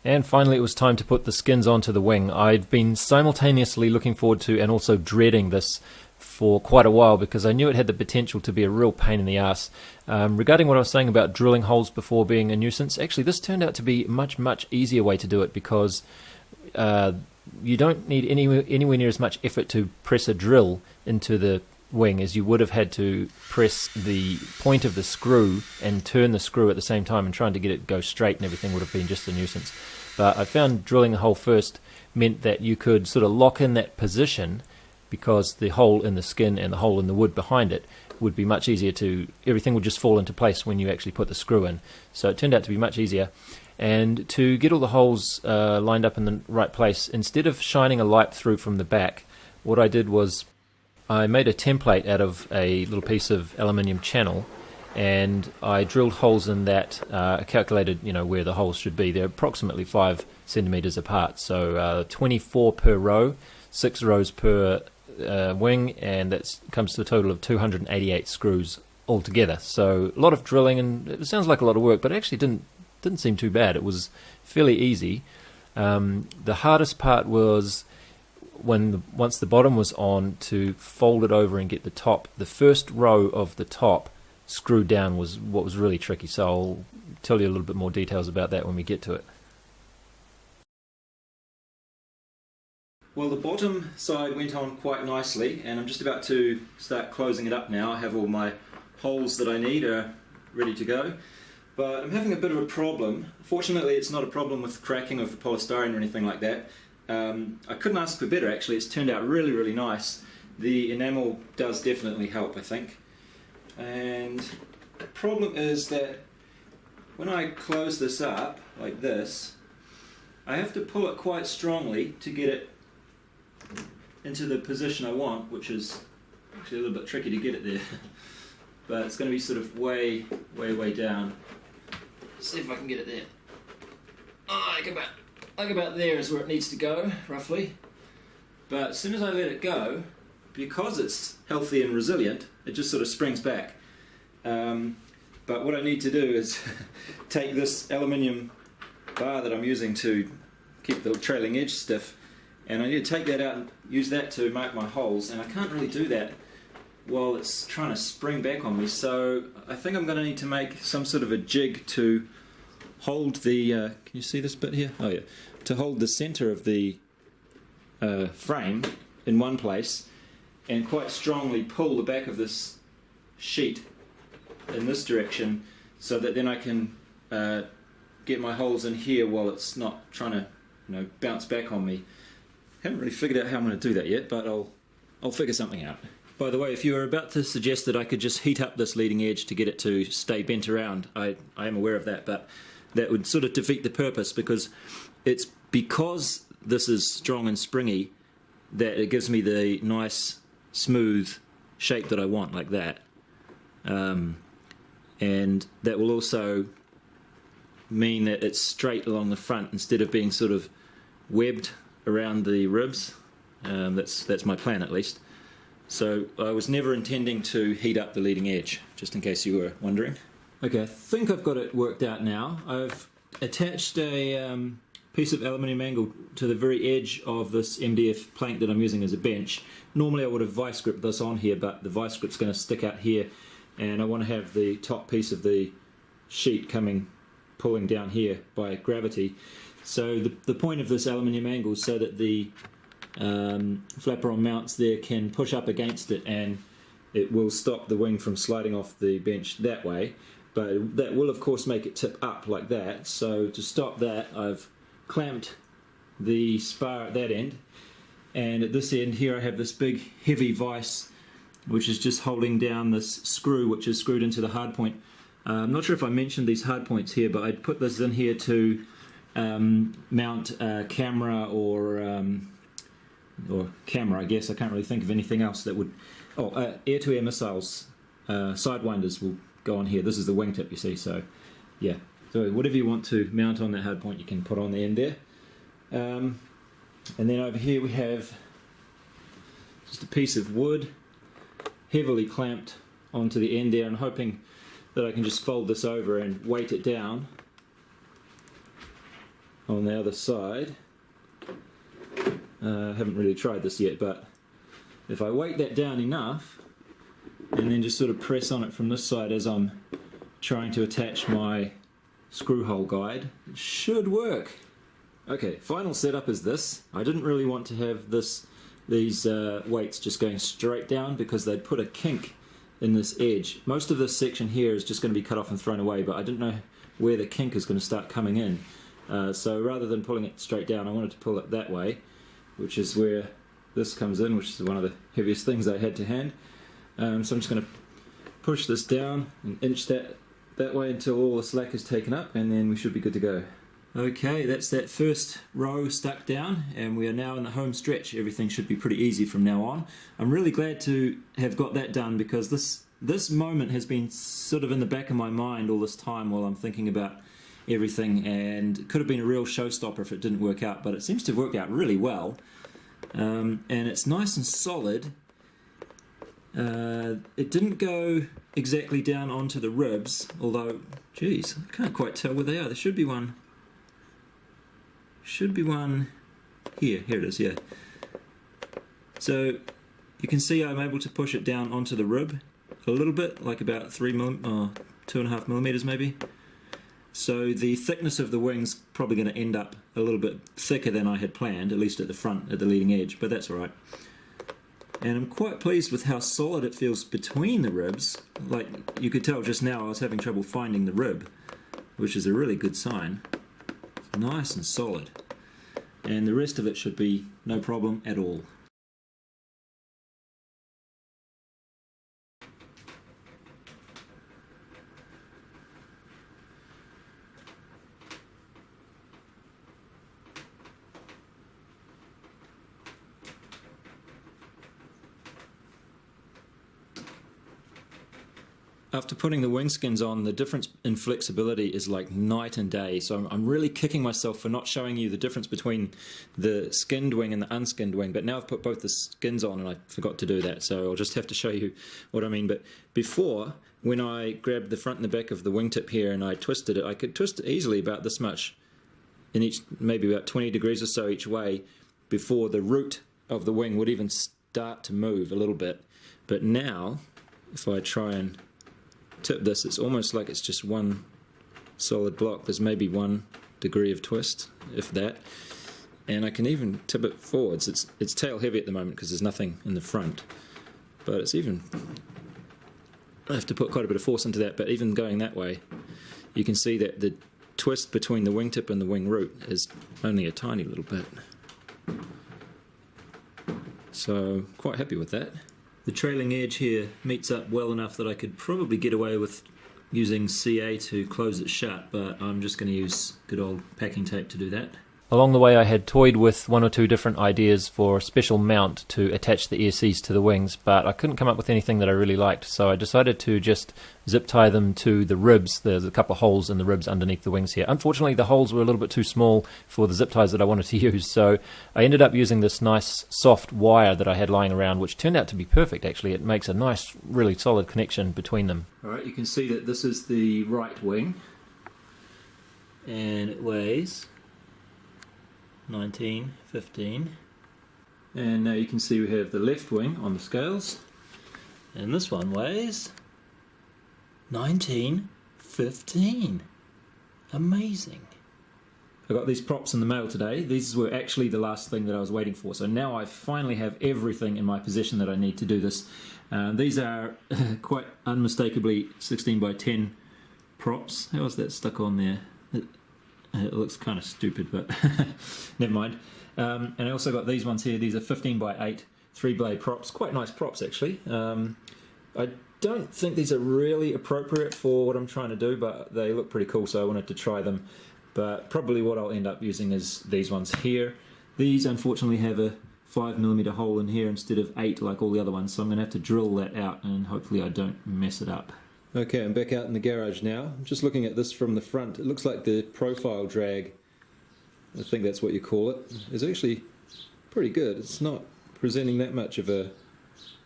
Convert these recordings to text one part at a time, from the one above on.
And finally it was time to put the skins onto the wing. I'd been simultaneously looking forward to and also dreading this for quite a while because I knew it had the potential to be a real pain in the ass. Regarding what I was saying about drilling holes before being a nuisance, actually this turned out to be a much easier way to do it because you don't need anywhere near as much effort to press a drill into the wing as you would have had to press the point of the screw and turn the screw at the same time, and trying to get it go straight and everything would have been just a nuisance. But I found drilling the hole first meant that you could sort of lock in that position because the hole in the skin and the hole in the wood behind it would be much easier to, everything would just fall into place when you actually put the screw in. So it turned out to be much easier. And to get all the holes lined up in the right place, instead of shining a light through from the back, what I did was I made a template out of a little piece of aluminium channel, and I drilled holes in that. I calculated, where the holes should be. They're approximately 5 centimeters apart, so 24 per row, 6 rows per wing, and that comes to a total of 288 screws altogether. So a lot of drilling, and it sounds like a lot of work, but it actually didn't seem too bad. It was fairly easy. The hardest part was once the bottom was on, to fold it over and get the first row of the top screwed down was what was really tricky. So I'll tell you a little bit more details about that when we get to it. Well, the bottom side went on quite nicely, and I'm just about to start closing it up now. I have all my holes that I need are ready to go, but I'm having a bit of a problem. Fortunately, it's not a problem with cracking of the polystyrene or anything like that. I couldn't ask for better, actually. It's turned out really nice. The enamel does definitely help, I think. And the problem is that when I close this up like this, I have to pull it quite strongly to get it into the position I want, which is actually a little bit tricky to get it there. But it's going to be sort of way down. Let's see if I can get it there. Oh, like about there is where it needs to go, roughly. But as soon as I let it go, because it's healthy and resilient, it just sort of springs back. But what I need to do is take this aluminium bar that I'm using to keep the trailing edge stiff, and I need to take that out and use that to mark my holes, and I can't really do that while it's trying to spring back on me. So I think I'm going to need to make some sort of a jig to hold the, can you see this bit here? Oh yeah. To hold the center of the frame in one place and quite strongly pull the back of this sheet in this direction, so that then I can get my holes in here while it's not trying to bounce back on me. Haven't really figured out how I'm going to do that yet, but I'll figure something out. By the way, if you were about to suggest that I could just heat up this leading edge to get it to stay bent around, I am aware of that, but that would sort of defeat the purpose, because it's because this is strong and springy that it gives me the nice smooth shape that I want, like that. And that will also mean that it's straight along the front instead of being sort of webbed around the ribs. That's my plan, at least. So I was never intending to heat up the leading edge, just in case you were wondering. Okay, I think I've got it worked out now. I've attached a piece of aluminium angle to the very edge of this MDF plank that I'm using as a bench. Normally I would have vice gripped this on here, but the vice grip's going to stick out here, and I want to have the top piece of the sheet pulling down here by gravity. So the point of this aluminium angle is so that the flapper-on mounts there can push up against it, and it will stop the wing from sliding off the bench that way. But that will of course make it tip up like that. So to stop that, I've clamped the spar at that end, and at this end here I have this big heavy vice which is just holding down this screw which is screwed into the hard point. I'm not sure if I mentioned these hard points here, but I'd put this in here to mount a camera or camera, I guess. I can't really think of anything else that would... air-to-air missiles, sidewinders will go on here. This is the wingtip, you see, so yeah. So whatever you want to mount on that hard point you can put on the end there. And then over here we have just a piece of wood heavily clamped onto the end there. I'm hoping that I can just fold this over and weight it down on the other side. I haven't really tried this yet, but if I weight that down enough and then just sort of press on it from this side as I'm trying to attach my screw hole guide, it should work. Okay, final setup is this. I didn't really want to have these weights just going straight down because they'd put a kink in this edge. Most of this section here is just going to be cut off and thrown away, but I didn't know where the kink is going to start coming in. So rather than pulling it straight down, I wanted to pull it that way, which is where this comes in, which is one of the heaviest things I had to hand. So I'm just going to push this down and inch that way until all the slack is taken up, and then we should be good to go. Okay, that's that first row stuck down, and we are now in the home stretch. Everything should be pretty easy from now on. I'm really glad to have got that done because this moment has been sort of in the back of my mind all this time while I'm thinking about everything, and it could have been a real showstopper if it didn't work out, but it seems to have worked out really well. And it's nice and solid. It didn't go exactly down onto the ribs, although, geez, I can't quite tell where they are. There should be one here. Here it is, yeah. So you can see I'm able to push it down onto the rib a little bit, like about 2.5 millimeters maybe. So the thickness of the wing's probably going to end up a little bit thicker than I had planned, at least at the front, at the leading edge, but that's alright. And I'm quite pleased with how solid it feels between the ribs. Like you could tell just now I was having trouble finding the rib, which is a really good sign. It's nice and solid. And the rest of it should be no problem at all. After putting the wing skins on, the difference in flexibility is like night and day, so I'm really kicking myself for not showing you the difference between the skinned wing and the unskinned wing, but now I've put both the skins on and I forgot to do that, so I'll just have to show you what I mean. But before, when I grabbed the front and the back of the wingtip here and I twisted it, I could twist it easily about this much in each, maybe about 20 degrees or so each way, before the root of the wing would even start to move a little bit. But now, if I try and tip this, it's almost like it's just one solid block. There's maybe 1 degree of twist, if that, and I can even tip it forwards. It's tail heavy at the moment because there's nothing in the front, but it's even, I have to put quite a bit of force into that, but even going that way you can see that the twist between the wingtip and the wing root is only a tiny little bit, so quite happy with that. The trailing edge here meets up well enough that I could probably get away with using CA to close it shut, but I'm just going to use good old packing tape to do that. Along the way I had toyed with 1 or 2 different ideas for a special mount to attach the ESCs to the wings, but I couldn't come up with anything that I really liked, so I decided to just zip tie them to the ribs. There's a couple of holes in the ribs underneath the wings here. Unfortunately the holes were a little bit too small for the zip ties that I wanted to use, so I ended up using this nice soft wire that I had lying around, which turned out to be perfect actually. It makes a nice, really solid connection between them. Alright, you can see that this is the right wing, and it weighs 19.15, and now you can see we have the left wing on the scales, and this one weighs 19.15. Amazing. I got these props in the mail today. These were actually the last thing that I was waiting for, so now I finally have everything in my possession that I need to do this. These are quite unmistakably 16 by 10 props. How is that stuck on there? It looks kind of stupid, but never mind. And I also got these ones here. These are 15 by 8 3-blade props. Quite nice props, actually. I don't think these are really appropriate for what I'm trying to do, but they look pretty cool, so I wanted to try them. But probably what I'll end up using is these ones here. These, unfortunately, have a 5mm hole in here instead of 8 like all the other ones, so I'm going to have to drill that out, and hopefully I don't mess it up. Okay, I'm back out in the garage now. I'm just looking at this from the front. It looks like the profile drag, I think that's what you call it, is actually pretty good. It's not presenting that much of a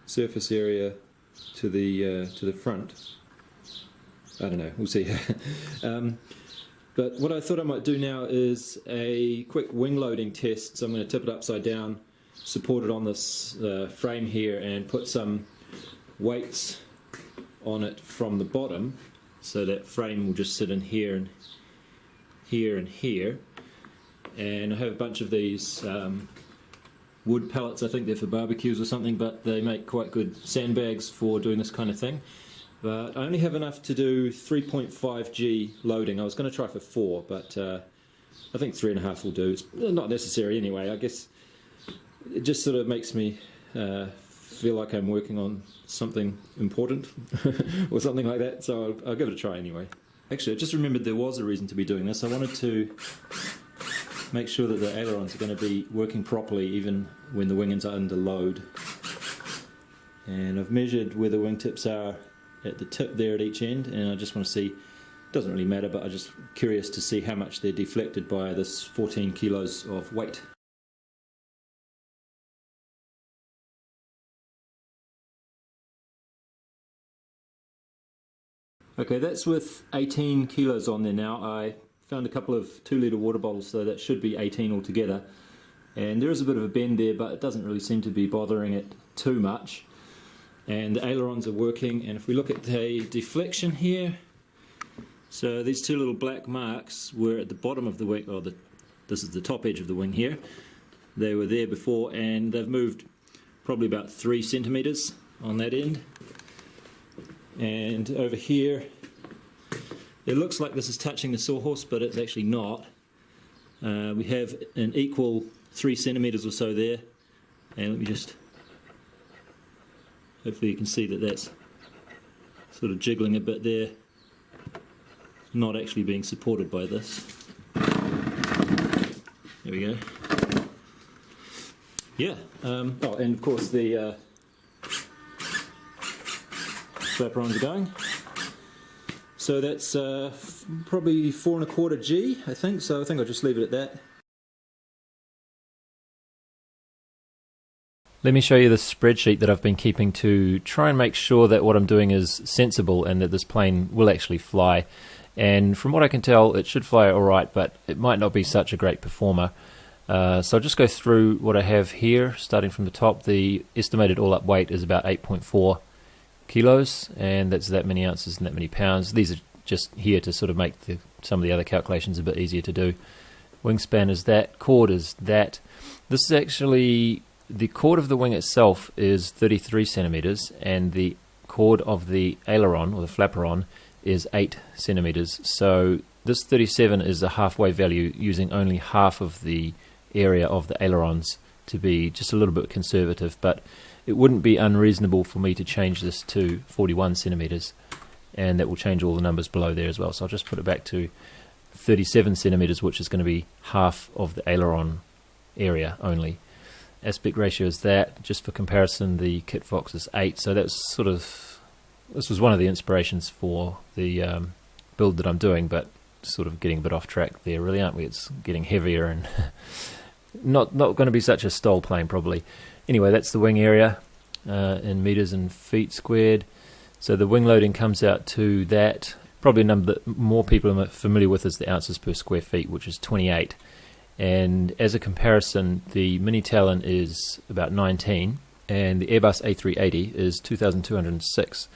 surface area to the front. I don't know, we'll see. But what I thought I might do now is a quick wing loading test. So I'm going to tip it upside down, support it on this frame here, and put some weights on it from the bottom, so that frame will just sit in here and here and here. And I have a bunch of these wood pallets. I think they're for barbecues or something, but they make quite good sandbags for doing this kind of thing. But I only have enough to do 3.5G loading. I was going to try for 4, but I think 3.5 will do. It's not necessary anyway. I guess it just sort of makes me feel like I'm working on something important or something like that, so I'll give it a try anyway. Actually, I just remembered there was a reason to be doing this. I wanted to make sure that the ailerons are going to be working properly even when the wing is under load. And I've measured where the wingtips are at the tip there at each end, and I just want to see, it doesn't really matter, but I'm just curious to see how much they're deflected by this 14 kilos of weight. Okay, that's with 18 kilos on there now. I found a couple of 2-litre water bottles, so that should be 18 altogether. And there is a bit of a bend there, but it doesn't really seem to be bothering it too much. And the ailerons are working, and if we look at the deflection here, so these 2 little black marks were at the bottom of the wing, or this is the top edge of the wing here. They were there before, and they've moved probably about 3 centimetres on that end. And over here, it looks like this is touching the sawhorse, but it's actually not. We have an equal 3 centimetres or so there, and let me just, hopefully you can see that that's sort of jiggling a bit there, not actually being supported by this. There we go. Yeah, oh, and of course the flaperons are going. So that's probably 4.25 G, I think, so I think I'll just leave it at that. Let me show you the spreadsheet that I've been keeping to try and make sure that what I'm doing is sensible and that this plane will actually fly. And from what I can tell, it should fly alright, but it might not be such a great performer. So I'll just go through what I have here, starting from the top. The estimated all-up weight is about 8.4 kilos, and that's that many ounces and that many pounds. These are just here to sort of make some of the other calculations a bit easier to do. Wingspan is that, chord is that. This is actually, the chord of the wing itself is 33 centimeters, and the chord of the aileron, or the flaperon, is 8 centimeters. So this 37 is a halfway value, using only half of the area of the ailerons to be just a little bit conservative, but it wouldn't be unreasonable for me to change this to 41 centimeters, and that will change all the numbers below there as well. So I'll just put it back to 37 centimeters, which is going to be half of the aileron area only. Aspect ratio is that. Just for comparison, the Kit Fox is 8, so that's sort of, this was one of the inspirations for the build that I'm doing, but sort of getting a bit off track there, really, aren't we? It's getting heavier and not going to be such a STOL plane probably. Anyway, that's the wing area in meters and feet squared. So the wing loading comes out to that. Probably a number that more people are familiar with is the ounces per square feet, which is 28. And as a comparison, the Mini Talon is about 19, and the Airbus A380 is 2,206.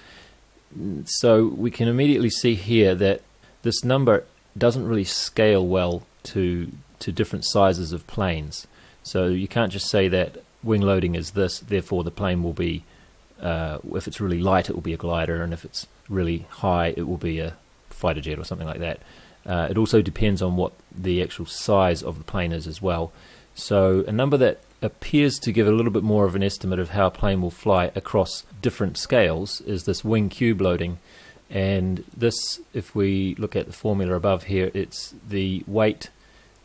So we can immediately see here that this number doesn't really scale well to different sizes of planes. So you can't just say that wing loading is this, therefore the plane will be, if it's really light, it will be a glider, and if it's really high, it will be a fighter jet or something like that. It also depends on what the actual size of the plane is as well. So a number that appears to give a little bit more of an estimate of how a plane will fly across different scales is this wing cube loading. And this, if we look at the formula above here, it's the weight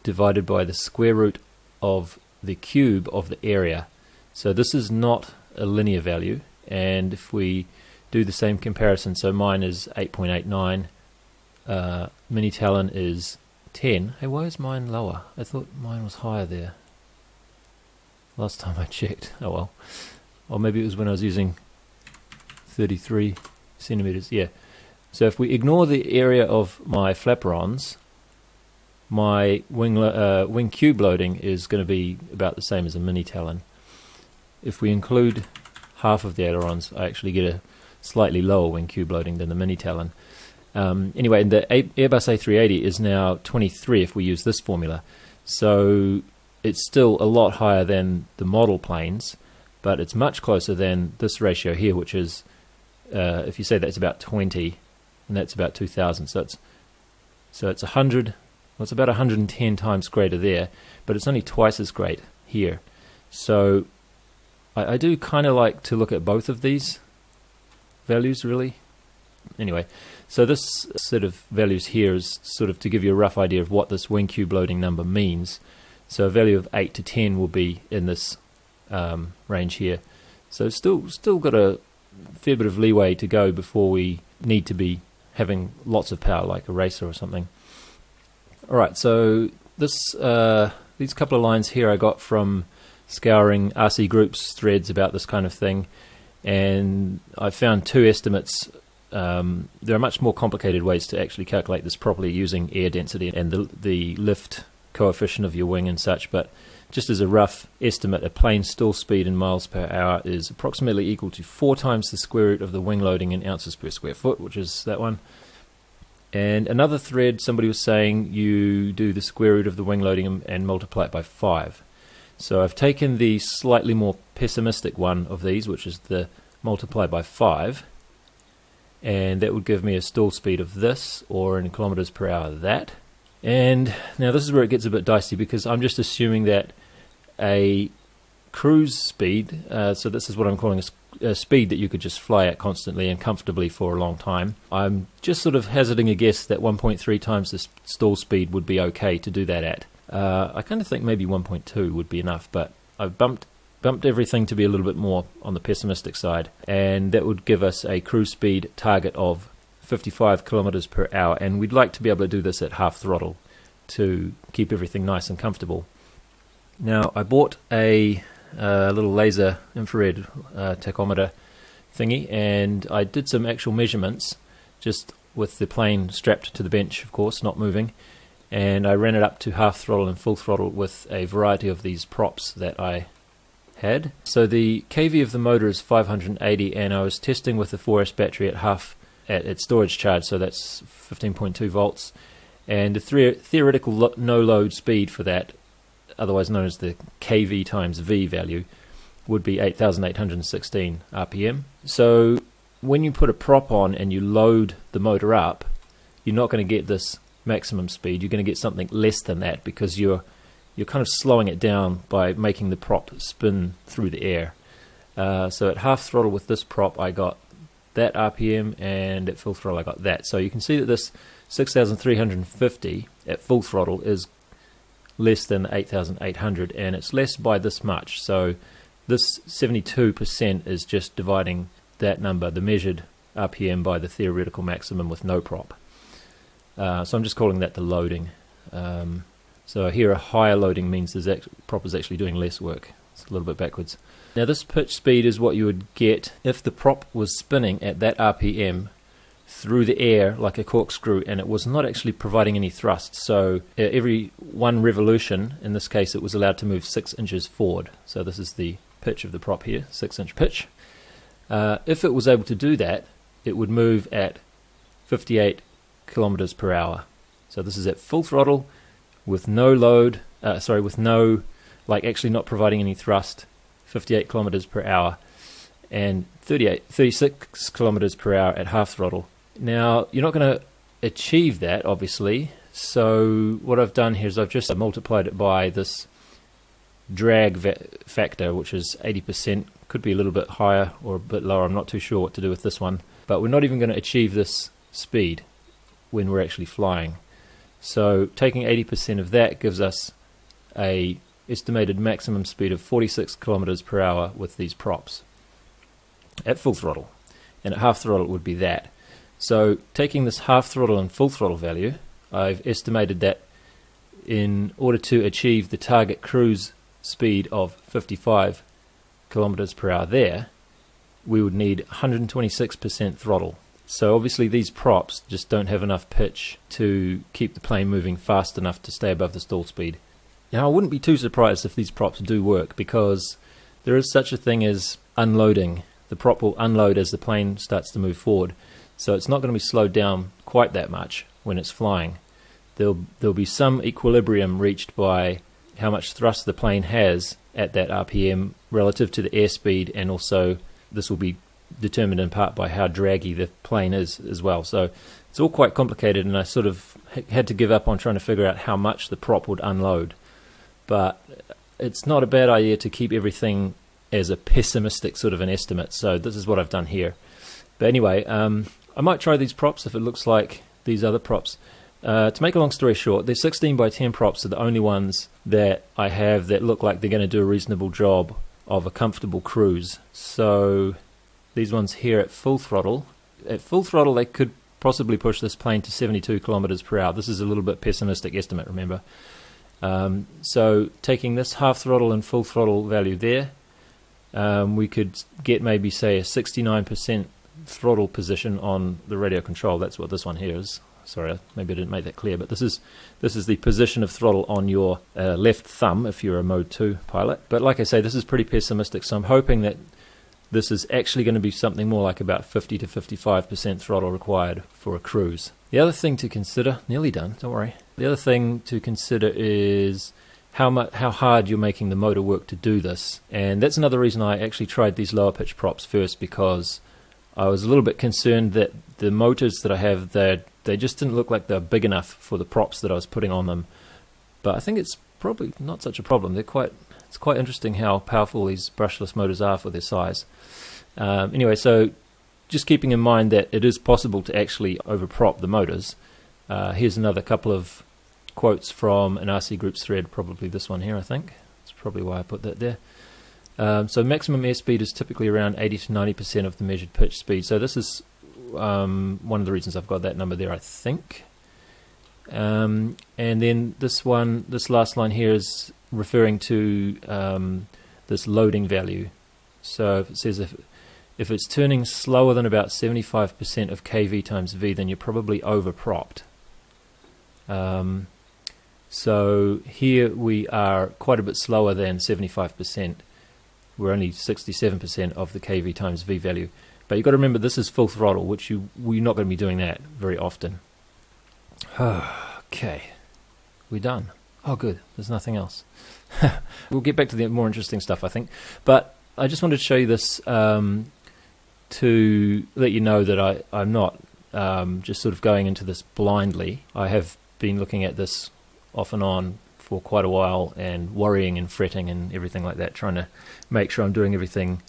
divided by the square root of the cube of the area. So this is not a linear value, and if we do the same comparison, so mine is 8.89, Mini Talon is 10. Hey, why is mine lower? I thought mine was higher there last time I checked. Oh well. Or maybe it was when I was using 33 centimeters. Yeah. So if we ignore the area of my flaperons, my wing cube loading is going to be about the same as a mini Talon. If we include half of the ailerons, I actually get a slightly lower wing cube loading than the mini Talon. Anyway, and the Airbus A380 is now 23 if we use this formula. So it's still a lot higher than the model planes, but it's much closer than this ratio here, which is, if you say that's about 20, and that's about 2,000. So it's 100, well, it's about 110 times greater there, but it's only twice as great here. So I do kind of like to look at both of these values, really. Anyway, so this set of values here is sort of to give you a rough idea of what this wing cube loading number means. So a value of 8 to 10 will be in this range here. So still got a fair bit of leeway to go before we need to be having lots of power like a racer or something. Alright, so these couple of lines here I got from scouring RC Group's threads about this kind of thing, and I found two estimates. There are much more complicated ways to actually calculate this properly using air density and the lift coefficient of your wing and such, but just as a rough estimate, a plane stall speed in miles per hour is approximately equal to 4 times the square root of the wing loading in ounces per square foot, which is that one. And another thread, somebody was saying you do the square root of the wing loading and multiply it by 5. So I've taken the slightly more pessimistic one of these, which is the multiply by 5, and that would give me a stall speed of this, or in kilometers per hour that. And now this is where it gets a bit dicey, because I'm just assuming that a cruise speed, so this is what I'm calling a speed that you could just fly at constantly and comfortably for a long time. I'm just sort of hazarding a guess that 1.3 times the stall speed would be okay to do that at. I kind of think maybe 1.2 would be enough, but I've bumped everything to be a little bit more on the pessimistic side, and that would give us a cruise speed target of 55 kilometers per hour, and we'd like to be able to do this at half throttle to keep everything nice and comfortable. Now, I bought a little laser infrared tachometer thingy, and I did some actual measurements just with the plane strapped to the bench, of course, not moving, and I ran it up to half throttle and full throttle with a variety of these props that I had. So the kV of the motor is 580, and I was testing with the 4S battery at its storage charge, so that's 15.2 volts, and the theoretical no load speed for that, otherwise known as the kV times V value, would be 8,816 RPM. So when you put a prop on and you load the motor up, you're not going to get this maximum speed. You're going to get something less than that, because you're kind of slowing it down by making the prop spin through the air. So at half throttle with this prop I got that RPM, and at full throttle I got that. So you can see that this 6,350 at full throttle is less than 8,800, and it's less by this much. So this 72% is just dividing that number, the measured RPM, by the theoretical maximum with no prop. So I'm just calling that the loading. So here a higher loading means the prop is actually doing less work. It's a little bit backwards. Now this pitch speed is what you would get if the prop was spinning at that RPM through the air like a corkscrew, and it was not actually providing any thrust. So every one revolution, in this case, it was allowed to move 6 inches forward. So this is the pitch of the prop here, 6-inch pitch. If it was able to do that, it would move at 58 kilometers per hour. So this is at full throttle with no load, actually not providing any thrust, 58 kilometers per hour, and 36 kilometers per hour at half throttle. Now, you're not going to achieve that, obviously, so what I've done here is I've just multiplied it by this drag factor, which is 80%, could be a little bit higher or a bit lower, I'm not too sure what to do with this one, but we're not even going to achieve this speed when we're actually flying. So taking 80% of that gives us a estimated maximum speed of 46 kilometers per hour with these props at full throttle, and at half throttle it would be that. So taking this half throttle and full throttle value, I've estimated that in order to achieve the target cruise speed of 55 kilometers per hour there, we would need 126% throttle. So obviously these props just don't have enough pitch to keep the plane moving fast enough to stay above the stall speed. Now, I wouldn't be too surprised if these props do work, because there is such a thing as unloading. The prop will unload as the plane starts to move forward, so it's not going to be slowed down quite that much when it's flying. There'll be some equilibrium reached by how much thrust the plane has at that RPM relative to the airspeed, and also this will be determined in part by how draggy the plane is as well. So it's all quite complicated, and I sort of had to give up on trying to figure out how much the prop would unload. But it's not a bad idea to keep everything as a pessimistic sort of an estimate, so this is what I've done here. But anyway, I might try these props if it looks like these other props. To make a long story short, the 16 by 10 props are the only ones that I have that look like they're going to do a reasonable job of a comfortable cruise. So these ones here at full throttle they could possibly push this plane to 72 kilometers per hour. This is a little bit pessimistic estimate, remember. So taking this half throttle and full throttle value there, we could get maybe say a 69% throttle position on the radio control. That's what this one here is. Sorry, maybe I didn't make that clear, but this is the position of throttle on your left thumb if you're a Mode 2 pilot. But like I say, this is pretty pessimistic, so I'm hoping that this is actually going to be something more like about 50 to 55% throttle required for a cruise. The other thing to consider, nearly done, don't worry. The other thing to consider is how hard you're making the motor work to do this. And that's another reason I actually tried these lower pitch props first, because I was a little bit concerned that the motors that I have, they just didn't look like they're big enough for the props that I was putting on them. But I think it's probably not such a problem. It's quite interesting how powerful these brushless motors are for their size. Anyway, so just keeping in mind that it is possible to actually overprop the motors. Here's another couple of quotes from an RC Groups thread, probably this one here, I think. That's probably why I put that there. So maximum airspeed is typically around 80 to 90% of the measured pitch speed. So this is one of the reasons I've got that number there, I think. And then this last line here is referring to this loading value. So if it says if it's turning slower than about 75% of kV times V, then you're probably overpropped. So here we are quite a bit slower than 75%. We're only 67% of the kV times V value. But you've got to remember, this is full throttle, which we're not going to be doing that very often. Okay, we're done. Oh, good. There's nothing else. We'll get back to the more interesting stuff, I think. But I just wanted to show you this to let you know that I'm not just sort of going into this blindly. I have been looking at this off and on for quite a while and worrying and fretting and everything like that, trying to make sure I'm doing everything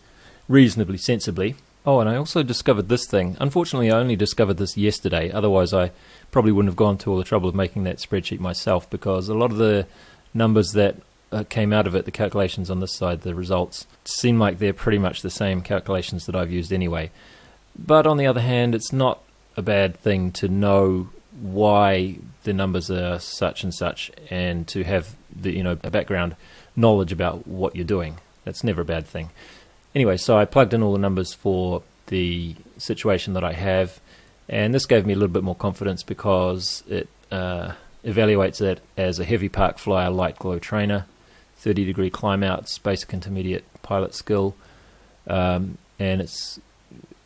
reasonably sensibly. Oh, and I also discovered this thing. Unfortunately, I only discovered this yesterday. Otherwise, I probably wouldn't have gone to all the trouble of making that spreadsheet myself, because a lot of the numbers that came out of it, the calculations on this side, the results, seem like they're pretty much the same calculations that I've used anyway. But on the other hand, it's not a bad thing to know why the numbers are such and such, and to have a background knowledge about what you're doing. That's never a bad thing. Anyway, so I plugged in all the numbers for the situation that I have, and this gave me a little bit more confidence because it evaluates it as a heavy park flyer, light glow trainer, 30-degree climb outs, basic intermediate pilot skill, and it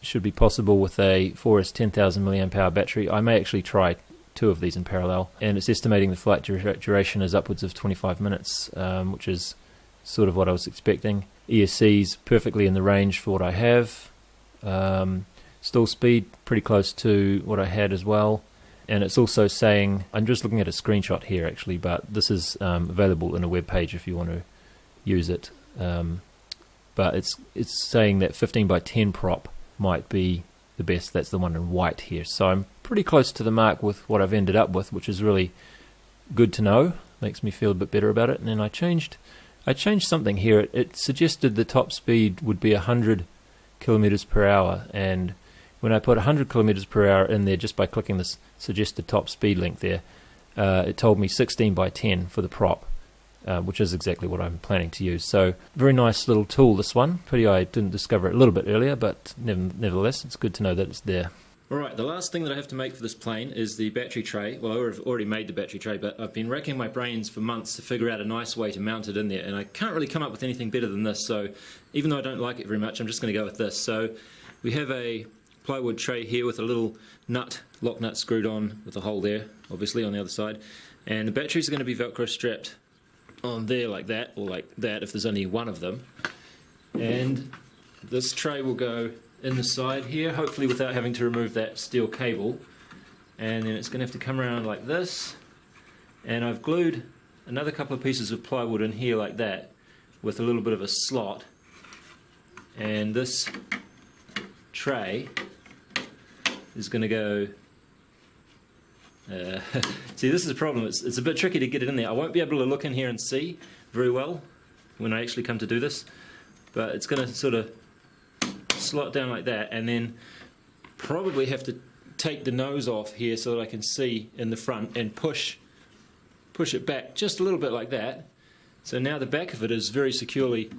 should be possible with a 4S 10,000 mAh battery. I may actually try two of these in parallel, and it's estimating the flight duration is upwards of 25 minutes, which is sort of what I was expecting. ESC's perfectly in the range for what I have. Stall speed pretty close to what I had as well. And it's also saying, I'm just looking at a screenshot here actually, but this is available in a web page if you want to use it. But it's saying that 15 by 10 prop might be the best. That's the one in white here. So I'm pretty close to the mark with what I've ended up with, which is really good to know. Makes me feel a bit better about it. And then I changed something here. It suggested the top speed would be 100 kilometers per hour, and when I put 100 kilometers per hour in there just by clicking this suggested top speed link there, it told me 16 by 10 for the prop, which is exactly what I'm planning to use. So very nice little tool, this one. Pity I didn't discover it a little bit earlier, but nevertheless it's good to know that it's there. Alright, the last thing that I have to make for this plane is the battery tray. Well, I've already made the battery tray, but I've been racking my brains for months to figure out a nice way to mount it in there, and I can't really come up with anything better than this, so even though I don't like it very much, I'm just going to go with this. So we have a plywood tray here with a little lock nut screwed on with a hole there, obviously, on the other side, and the batteries are going to be Velcro strapped on there like that, or like that if there's only one of them, and this tray will go in the side here, hopefully without having to remove that steel cable, and then it's going to have to come around like this, and I've glued another couple of pieces of plywood in here like that with a little bit of a slot, and this tray is going to go see, this is a problem, it's a bit tricky to get it in there. I won't be able to look in here and see very well when I actually come to do this, but it's going to sort of slot down like that, and then probably have to take the nose off here so that I can see in the front and push it back just a little bit like that. So now the back of it is very securely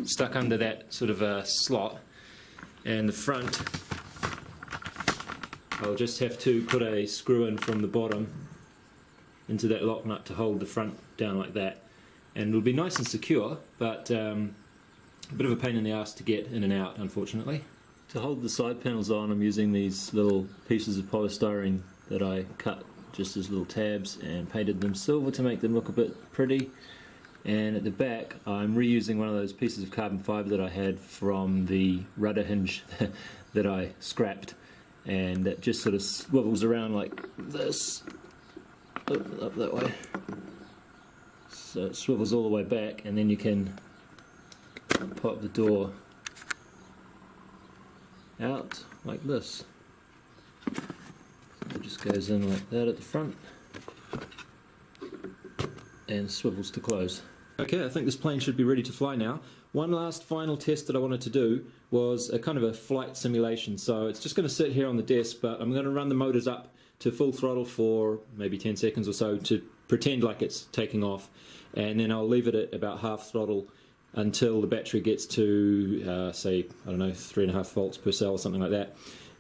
stuck under that sort of a slot, and the front I'll just have to put a screw in from the bottom into that lock nut to hold the front down like that, and it'll be nice and secure, but a bit of a pain in the ass to get in and out, unfortunately. To hold the side panels on, I'm using these little pieces of polystyrene that I cut just as little tabs and painted them silver to make them look a bit pretty. And at the back, I'm reusing one of those pieces of carbon fibre that I had from the rudder hinge that I scrapped, and that just sort of swivels around like this, up that way. So it swivels all the way back, and then you can pop the door out like this. So it just goes in like that at the front and swivels to close. Okay, I think this plane should be ready to fly now. One last final test that I wanted to do was a kind of a flight simulation. So it's just going to sit here on the desk, but I'm going to run the motors up to full throttle for maybe 10 seconds or so to pretend like it's taking off, and then I'll leave it at about half throttle until the battery gets to, say, I don't know, 3.5 volts per cell or something like that,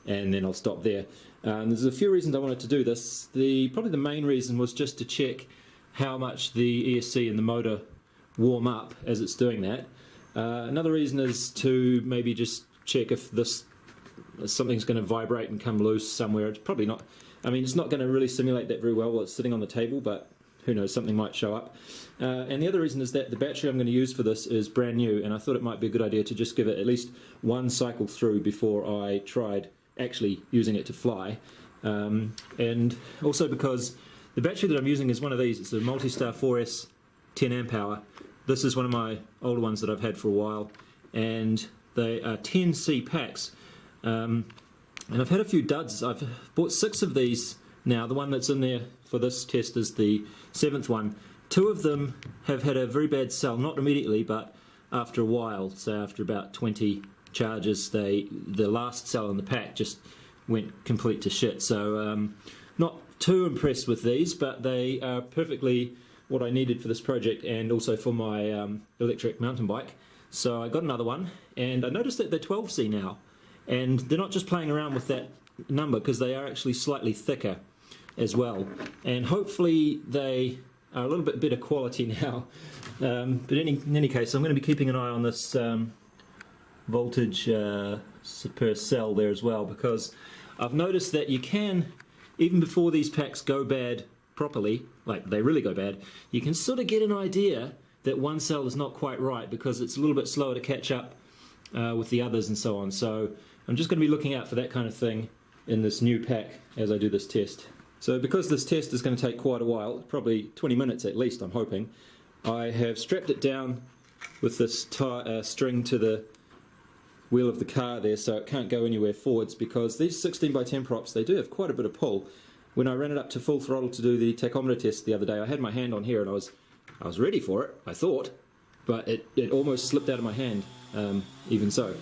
and then I'll stop there. There's a few reasons I wanted to do this. Probably the main reason was just to check how much the ESC and the motor warm up as it's doing that. Another reason is to maybe just check if something's going to vibrate and come loose somewhere. It's probably not, I mean, it's not going to really simulate that very well while it's sitting on the table, but who knows, something might show up. And the other reason is that the battery I'm going to use for this is brand new, and I thought it might be a good idea to just give it at least one cycle through before I tried actually using it to fly. And also because the battery that I'm using is one of these. It's a Multistar 4S 10 amp hour. This is one of my older ones that I've had for a while, and they are 10C packs. And I've had a few duds. I've bought 6 of these now. The one that's in there for this test is the 7th one. 2 of them have had a very bad cell, not immediately, but after a while. So after about 20 charges, the last cell in the pack just went complete to shit. So not too impressed with these, but they are perfectly what I needed for this project, and also for my electric mountain bike. So I got another one, and I noticed that they're 12C now, and they're not just playing around with that number, because they are actually slightly thicker as well, and hopefully they are a little bit better quality now. But in any case, I'm going to be keeping an eye on this voltage per cell there as well, because I've noticed that you can, even before these packs go bad properly, like they really go bad, you can sort of get an idea that one cell is not quite right, because it's a little bit slower to catch up with the others and so on. So I'm just going to be looking out for that kind of thing in this new pack as I do this test. So because this test is going to take quite a while, probably 20 minutes at least, I'm hoping, I have strapped it down with this string to the wheel of the car there, so it can't go anywhere forwards, because these 16x10 props, they do have quite a bit of pull. When I ran it up to full throttle to do the tachometer test the other day, I had my hand on here and I was ready for it, I thought, but it almost slipped out of my hand, even so.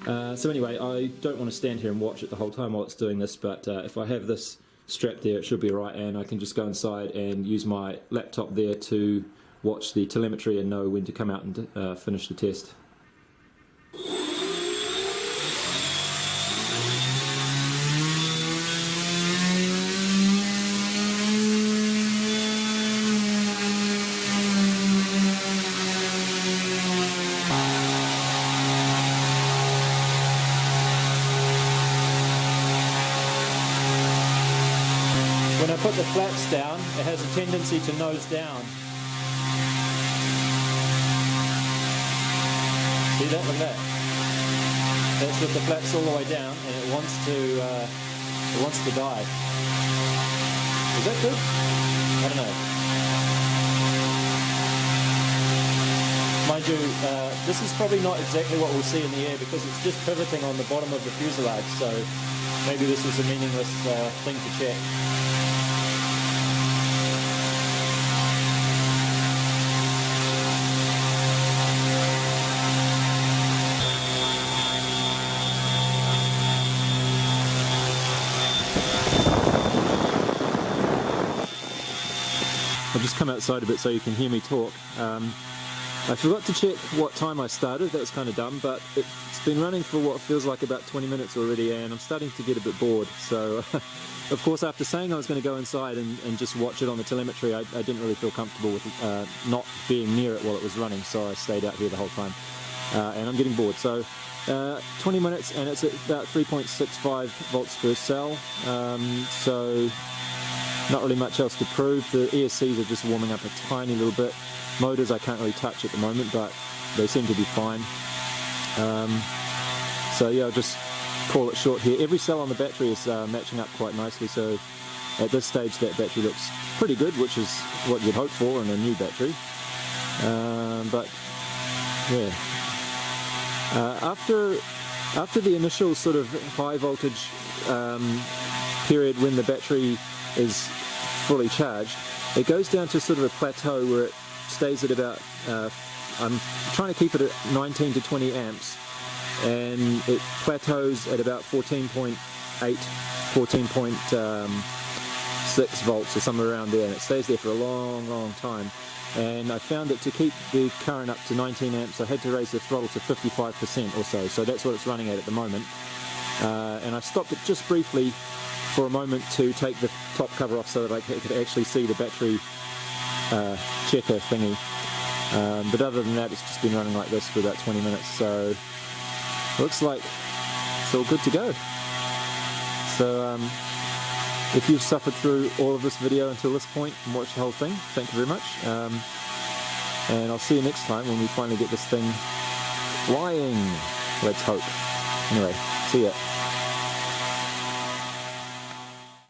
So anyway, I don't want to stand here and watch it the whole time while it's doing this, but if I have this strapped there, it should be alright, and I can just go inside and use my laptop there to watch the telemetry and know when to come out and finish the test. when I put the flaps down, it has a tendency to nose down. See that? Look at that. That's with the flaps all the way down, and it wants to die. Is that good? I don't know. Mind you, this is probably not exactly what we'll see in the air because it's just pivoting on the bottom of the fuselage, so maybe this is a meaningless thing to check. I'll just come outside a bit so you can hear me talk. I forgot to check what time I started. That was kind of dumb, but it's been running for what feels like about 20 minutes already, and I'm starting to get a bit bored. So, of course, after saying I was going to go inside and just watch it on the telemetry, I didn't really feel comfortable with not being near it while it was running, so I stayed out here the whole time. And I'm getting bored. So, 20 minutes, and it's at about 3.65 volts per cell. So, not really much else to prove. The ESCs are just warming up a tiny little bit. Motors I can't really touch at the moment, but they seem to be fine. So yeah, I'll just call it short here. Every cell on the battery is matching up quite nicely, so at this stage that battery looks pretty good, which is what you'd hope for in a new battery. But yeah, after the initial sort of high voltage period when the battery is fully charged, it goes down to sort of a plateau where it stays at about, I'm trying to keep it at 19 to 20 amps, and it plateaus at about 14.8, 14.6 volts or somewhere around there, and it stays there for a long time. And I found that to keep the current up to 19 amps, I had to raise the throttle to 55% or so that's what it's running at the moment. And I stopped it just briefly for a moment to take the top cover off so that I could actually see the battery checker thingy, but other than that it's just been running like this for about 20 minutes, so looks like it's all good to go. So if you've suffered through all of this video until this point and watched the whole thing, thank you very much, and I'll see you next time when we finally get this thing flying, let's hope. Anyway, see ya.